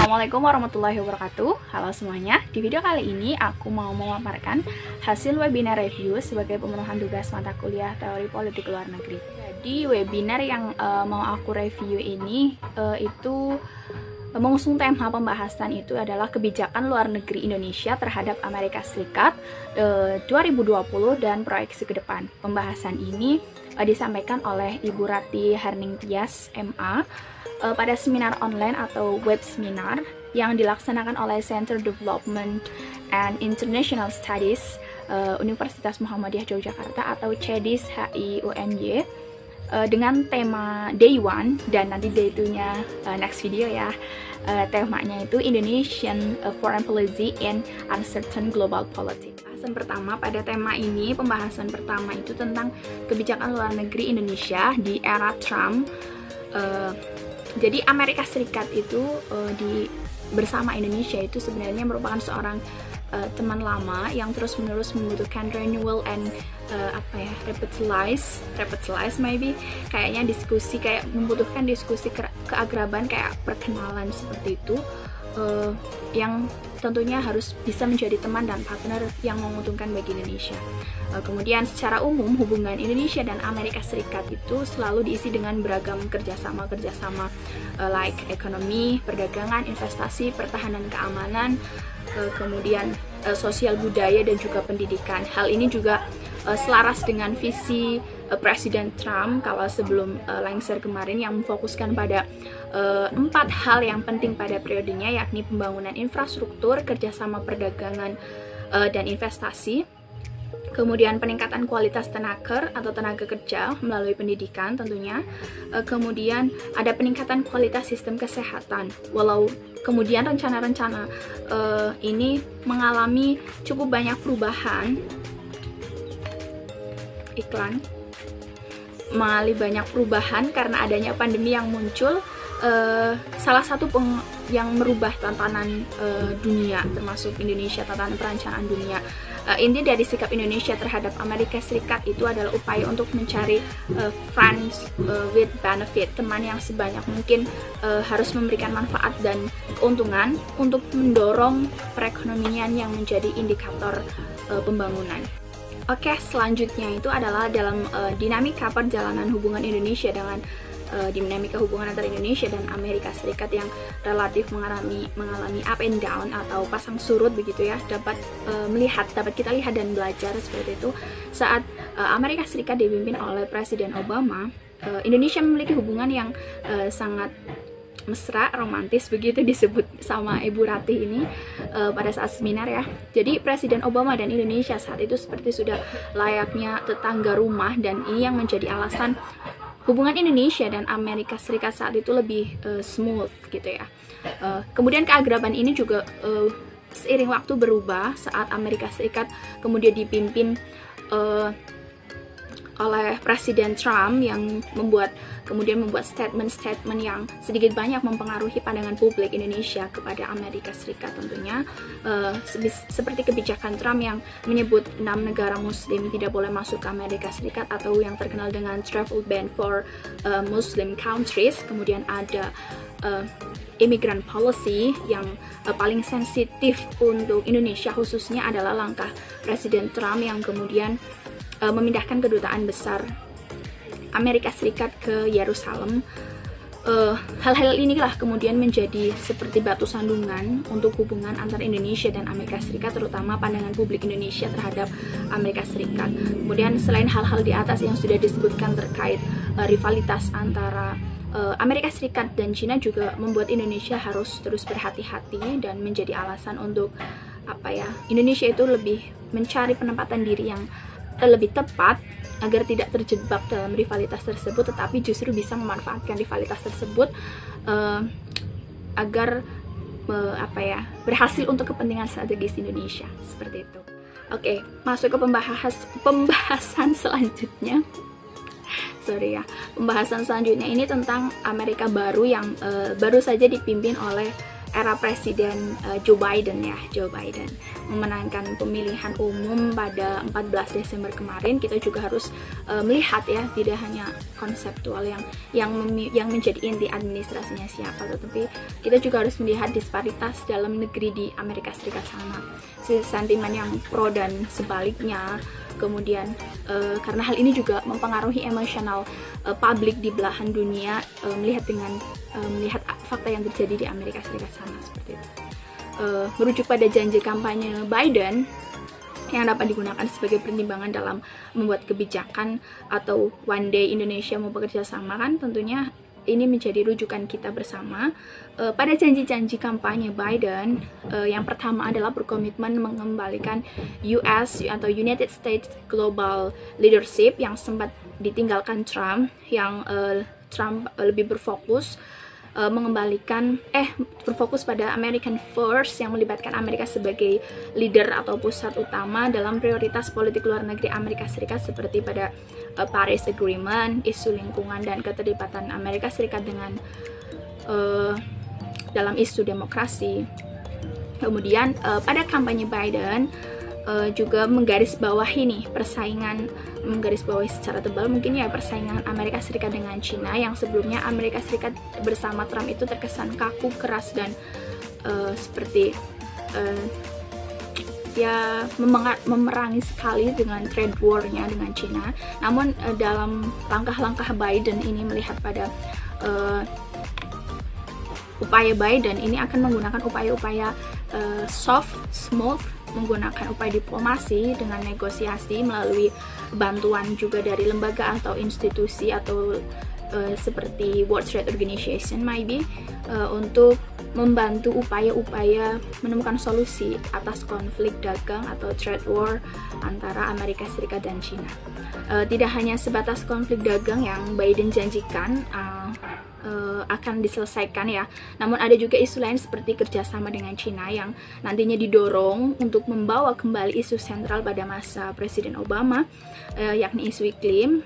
Assalamualaikum warahmatullahi wabarakatuh. Halo semuanya, di video kali ini aku mau memaparkan hasil webinar review sebagai pemenuhan tugas mata kuliah Teori Politik Luar Negeri. Jadi webinar yang mau aku review ini itu mengusung tema pembahasan itu adalah kebijakan luar negeri Indonesia terhadap Amerika Serikat 2020 dan proyeksi ke depan. Pembahasan ini disampaikan oleh Ibu Rati Herning Tias, MA, pada seminar online atau web seminar yang dilaksanakan oleh Center Development and International Studies Universitas Muhammadiyah Yogyakarta atau CEDIS HI-UMY dengan tema Day 1 dan nanti Day 2-nya next video ya. Temanya itu Indonesian Foreign Policy in Uncertain Global Politics. Pembahasan pertama pada tema ini, pembahasan pertama itu tentang kebijakan luar negeri Indonesia di era Trump. Jadi Amerika Serikat itu bersama Indonesia itu sebenarnya merupakan seorang teman lama yang terus-menerus membutuhkan renewal and revitalize maybe, kayaknya diskusi, kayak membutuhkan diskusi keakraban, kayak perkenalan seperti itu, yang tentunya harus bisa menjadi teman dan partner yang menguntungkan bagi Indonesia. Kemudian secara umum hubungan Indonesia dan Amerika Serikat itu selalu diisi dengan beragam kerjasama like ekonomi, perdagangan, investasi, pertahanan keamanan, kemudian sosial budaya dan juga pendidikan. Hal ini juga selaras dengan visi Presiden Trump kalau sebelum lengser kemarin yang memfokuskan pada 4 hal yang penting pada periodenya, yakni pembangunan infrastruktur, kerjasama perdagangan dan investasi, kemudian peningkatan kualitas tenaker atau tenaga kerja melalui pendidikan tentunya, kemudian ada peningkatan kualitas sistem kesehatan. Walau kemudian rencana-rencana ini mengalami cukup banyak perubahan, mengalami banyak perubahan karena adanya pandemi yang muncul. Salah satu yang merubah tatanan dunia, termasuk Indonesia, tatanan perencanaan dunia. Inti dari sikap Indonesia terhadap Amerika Serikat itu adalah upaya untuk mencari friends with benefit, teman yang sebanyak mungkin harus memberikan manfaat dan keuntungan untuk mendorong perekonomian yang menjadi indikator pembangunan. Oke, selanjutnya itu adalah dalam dinamika perjalanan hubungan Indonesia dengan dinamika hubungan antara Indonesia dan Amerika Serikat yang relatif mengalami up and down atau pasang surut begitu ya, dapat kita lihat dan belajar seperti itu. Saat Amerika Serikat dipimpin oleh Presiden Obama, Indonesia memiliki hubungan yang sangat mesra, romantis begitu disebut sama Ibu Rati ini pada saat seminar ya. Jadi Presiden Obama dan Indonesia saat itu seperti sudah layaknya tetangga rumah, dan ini yang menjadi alasan hubungan Indonesia dan Amerika Serikat saat itu lebih smooth gitu ya. Kemudian keakraban ini juga seiring waktu berubah saat Amerika Serikat kemudian dipimpin oleh Presiden Trump yang kemudian membuat statement-statement yang sedikit banyak mempengaruhi pandangan publik Indonesia kepada Amerika Serikat tentunya, seperti kebijakan Trump yang menyebut 6 negara muslim tidak boleh masuk ke Amerika Serikat atau yang terkenal dengan travel ban for Muslim countries. Kemudian ada immigrant policy yang paling sensitif untuk Indonesia khususnya adalah langkah Presiden Trump yang kemudian memindahkan kedutaan besar Amerika Serikat ke Yerusalem. Hal-hal inilah kemudian menjadi seperti batu sandungan untuk hubungan antara Indonesia dan Amerika Serikat, terutama pandangan publik Indonesia terhadap Amerika Serikat. Kemudian selain hal-hal di atas yang sudah disebutkan terkait rivalitas antara Amerika Serikat dan China, juga membuat Indonesia harus terus berhati-hati dan menjadi alasan untuk Indonesia itu lebih mencari penempatan diri yang lebih tepat agar tidak terjebak dalam rivalitas tersebut, tetapi justru bisa memanfaatkan rivalitas tersebut agar berhasil untuk kepentingan strategis Indonesia seperti itu. Oke, masuk ke pembahasan selanjutnya. Pembahasan selanjutnya ini tentang Amerika baru yang baru saja dipimpin oleh era Presiden Joe Biden ya, Joe Biden memenangkan pemilihan umum pada 14 Desember kemarin, kita juga harus melihat ya, tidak hanya konseptual yang menjadi inti administrasinya siapa, tetapi kita juga harus melihat disparitas dalam negeri di Amerika Serikat sana, sentimen yang pro dan sebaliknya. Kemudian karena hal ini juga mempengaruhi emosional publik di belahan dunia, melihat fakta yang terjadi di Amerika Serikat sana seperti itu. Merujuk pada janji kampanye Biden yang dapat digunakan sebagai pertimbangan dalam membuat kebijakan atau one day Indonesia mau bekerja sama, kan tentunya ini menjadi rujukan kita bersama. Pada janji-janji kampanye Biden, yang pertama adalah berkomitmen mengembalikan US atau United States Global Leadership yang sempat ditinggalkan Trump, yang Trump lebih berfokus berfokus pada American First yang melibatkan Amerika sebagai leader atau pusat utama dalam prioritas politik luar negeri Amerika Serikat, seperti pada Paris Agreement, isu lingkungan, dan keterlibatan Amerika Serikat dengan dalam isu demokrasi. Kemudian pada kampanye Biden juga menggarisbawahi secara tebal mungkin ya persaingan Amerika Serikat dengan Cina, yang sebelumnya Amerika Serikat bersama Trump itu terkesan kaku, keras, dan seperti memerangi sekali dengan trade war-nya dengan Cina. Namun dalam langkah-langkah Biden ini melihat pada upaya Biden ini akan menggunakan upaya-upaya smooth, menggunakan upaya diplomasi dengan negosiasi melalui bantuan juga dari lembaga atau institusi atau seperti World Trade Organization maybe, untuk membantu upaya-upaya menemukan solusi atas konflik dagang atau trade war antara Amerika Serikat dan Cina. Tidak hanya sebatas konflik dagang yang Biden janjikan akan diselesaikan ya, namun ada juga isu lain seperti kerjasama dengan Cina yang nantinya didorong untuk membawa kembali isu sentral pada masa Presiden Obama, yakni isu iklim,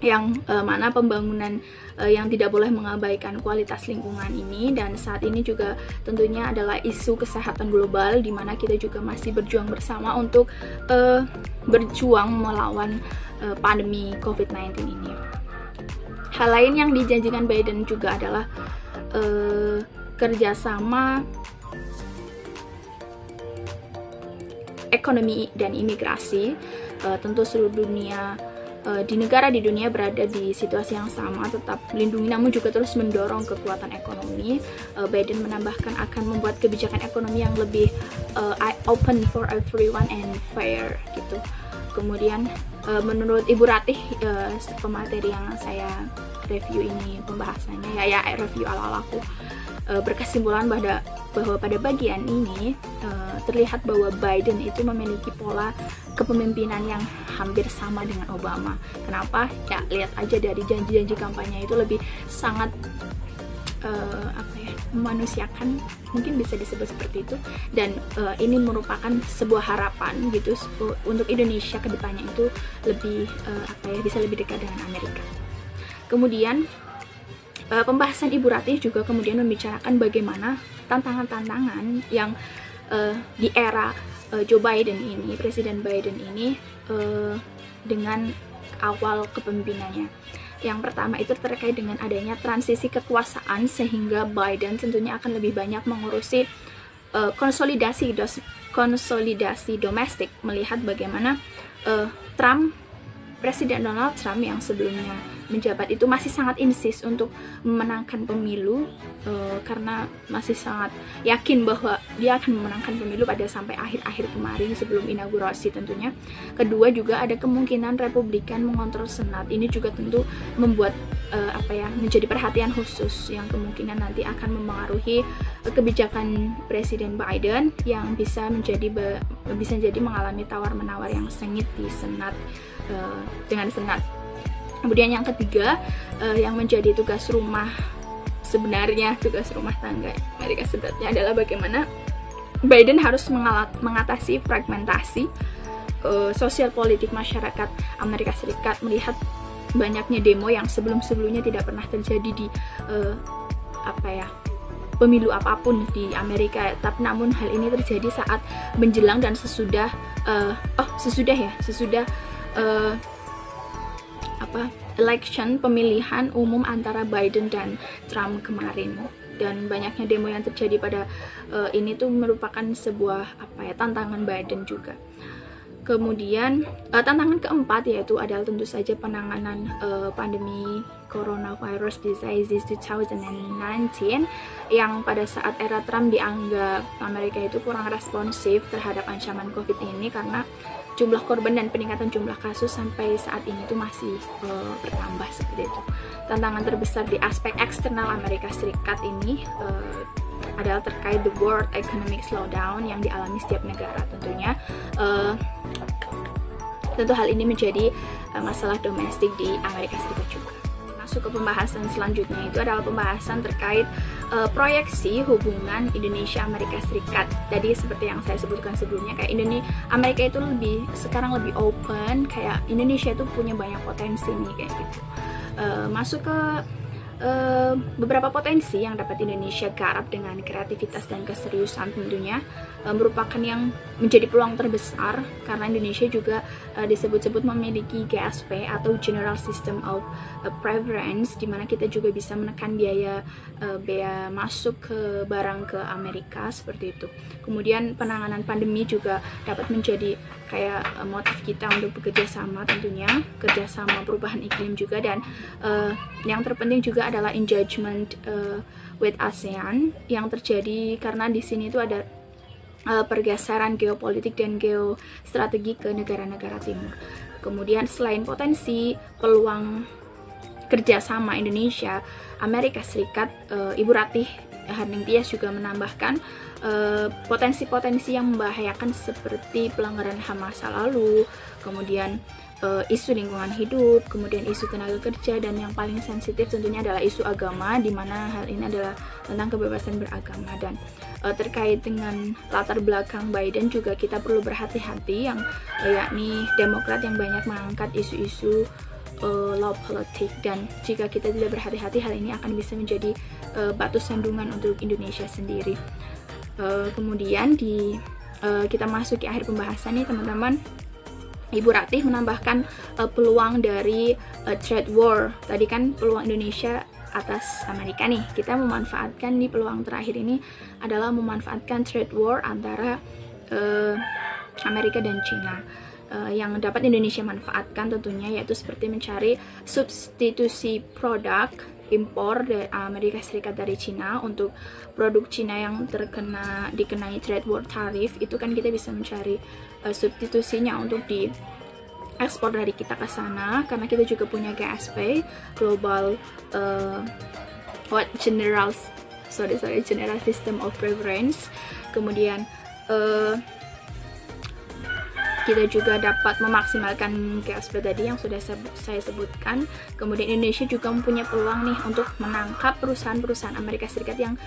yang mana pembangunan yang tidak boleh mengabaikan kualitas lingkungan ini, dan saat ini juga tentunya adalah isu kesehatan global, di mana kita juga masih berjuang bersama untuk berjuang melawan pandemi COVID-19 ini. Hal lain yang dijanjikan Biden juga adalah kerjasama ekonomi dan imigrasi. Tentu seluruh dunia, di negara di dunia berada di situasi yang sama, tetap melindungi namun juga terus mendorong kekuatan ekonomi. Biden menambahkan akan membuat kebijakan ekonomi yang lebih open for everyone and fair gitu. Kemudian menurut Ibu Ratih, pemateri yang saya review ini pembahasannya ya review ala-ala aku, berkesimpulan bahwa pada bagian ini terlihat bahwa Biden itu memiliki pola kepemimpinan yang hampir sama dengan Obama. Kenapa? Ya lihat aja dari janji-janji kampanye itu lebih sangat memanusiakan, mungkin bisa disebut seperti itu, dan ini merupakan sebuah harapan gitu untuk Indonesia ke depannya itu lebih bisa lebih dekat dengan Amerika. Kemudian pembahasan Ibu Ratih juga kemudian membicarakan bagaimana tantangan-tantangan yang di era Joe Biden ini, Presiden Biden ini, dengan awal kepemimpinannya. Yang pertama itu terkait dengan adanya transisi kekuasaan, sehingga Biden tentunya akan lebih banyak mengurusi konsolidasi domestik, melihat bagaimana Presiden Donald Trump yang sebelumnya menjabat itu masih sangat insist untuk memenangkan pemilu, karena masih sangat yakin bahwa dia akan memenangkan pemilu pada sampai akhir-akhir kemarin sebelum inaugurasi tentunya. Kedua, juga ada kemungkinan Republikan mengontrol Senat. Ini juga tentu membuat menjadi perhatian khusus yang kemungkinan nanti akan memengaruhi kebijakan Presiden Biden yang bisa jadi mengalami tawar-menawar yang sengit di Senat, dengan Senat. Kemudian yang ketiga, yang menjadi tugas rumah tangga Amerika sebenarnya adalah bagaimana Biden harus mengatasi fragmentasi sosial politik masyarakat Amerika Serikat, melihat banyaknya demo yang sebelum-sebelumnya tidak pernah terjadi di pemilu apapun di Amerika. Tapi namun hal ini terjadi saat menjelang dan sesudah election pemilihan umum antara Biden dan Trump kemarin. Dan banyaknya demo yang terjadi pada ini tuh merupakan sebuah tantangan Biden juga. Kemudian tantangan keempat yaitu adalah tentu saja penanganan pandemi coronavirus disease 2019 yang pada saat era Trump dianggap Amerika itu kurang responsif terhadap ancaman COVID ini karena jumlah korban dan peningkatan jumlah kasus sampai saat ini tuh masih bertambah seperti itu. Tantangan terbesar di aspek eksternal Amerika Serikat ini adalah terkait the world economic slowdown yang dialami setiap negara tentunya. Tentu hal ini menjadi masalah domestik di Amerika Serikat juga. Masuk ke pembahasan selanjutnya itu adalah pembahasan terkait proyeksi hubungan Indonesia-Amerika Serikat. Jadi seperti yang saya sebutkan sebelumnya, kayak Amerika itu sekarang lebih open, kayak Indonesia itu punya banyak potensi nih kayak gitu. Masuk ke beberapa potensi yang dapat Indonesia garap dengan kreativitas dan keseriusan tentunya merupakan yang menjadi peluang terbesar karena Indonesia juga disebut-sebut memiliki GSP atau General System of Preference, di mana kita juga bisa menekan biaya masuk ke barang ke Amerika seperti itu. Kemudian penanganan pandemi juga dapat menjadi kayak motif kita untuk bekerja sama, tentunya kerjasama perubahan iklim juga, dan yang terpenting juga adalah engagement with ASEAN yang terjadi karena di sini itu ada pergeseran geopolitik dan geostrategi ke negara-negara timur. Kemudian selain potensi peluang kerjasama Indonesia Amerika Serikat, Ibu Ratih Harding Tias juga menambahkan potensi-potensi yang membahayakan seperti pelanggaran HAM masa lalu, kemudian isu lingkungan hidup, kemudian isu tenaga kerja, dan yang paling sensitif tentunya adalah isu agama, di mana hal ini adalah tentang kebebasan beragama. Dan terkait dengan latar belakang Biden juga kita perlu berhati-hati, yakni Demokrat yang banyak mengangkat isu-isu law politik, dan jika kita tidak berhati-hati hal ini akan bisa menjadi batu sandungan untuk Indonesia sendiri. Kemudian kita masuk ke akhir pembahasan nih teman-teman. Ibu Ratih menambahkan peluang dari trade war. Tadi kan peluang Indonesia atas Amerika nih. Kita memanfaatkan nih peluang terakhir ini adalah memanfaatkan trade war antara Amerika dan China. Yang dapat Indonesia manfaatkan tentunya yaitu seperti mencari substitusi produk impor dari Amerika Serikat dari China untuk produk China yang dikenai trade war tarif. Itu kan kita bisa mencari substitusinya untuk diekspor dari kita ke sana, karena kita juga punya GSP Global General System of Preference. Kemudian kita juga dapat memaksimalkan GSP tadi yang sudah saya sebutkan. Kemudian Indonesia juga mempunyai peluang nih untuk menangkap perusahaan-perusahaan Amerika Serikat yang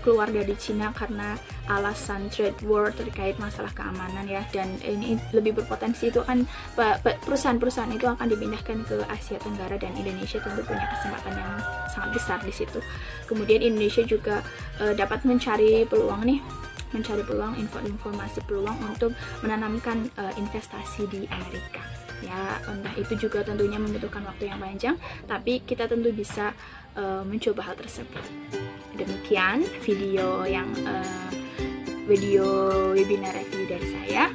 keluar dari Cina karena alasan trade war terkait masalah keamanan ya, dan ini lebih berpotensi itu kan perusahaan-perusahaan itu akan dipindahkan ke Asia Tenggara, dan Indonesia tentu punya kesempatan yang sangat besar di situ. Kemudian Indonesia juga dapat mencari peluang, informasi peluang untuk menanamkan investasi di Amerika. Ya, entah itu juga tentunya membutuhkan waktu yang panjang, tapi kita tentu bisa mencoba hal tersebut. Demikian video webinar review dari saya.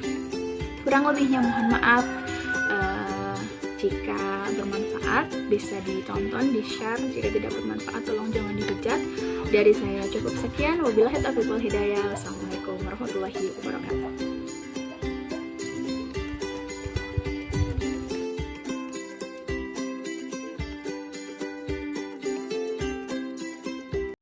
Kurang lebihnya mohon maaf. Jika bermanfaat bisa ditonton, di-share. Jika tidak bermanfaat tolong jangan dihujat. Dari saya cukup sekian. Wabillahi taufiq wal hidayah. Wassalamualaikum warahmatullahi wabarakatuh.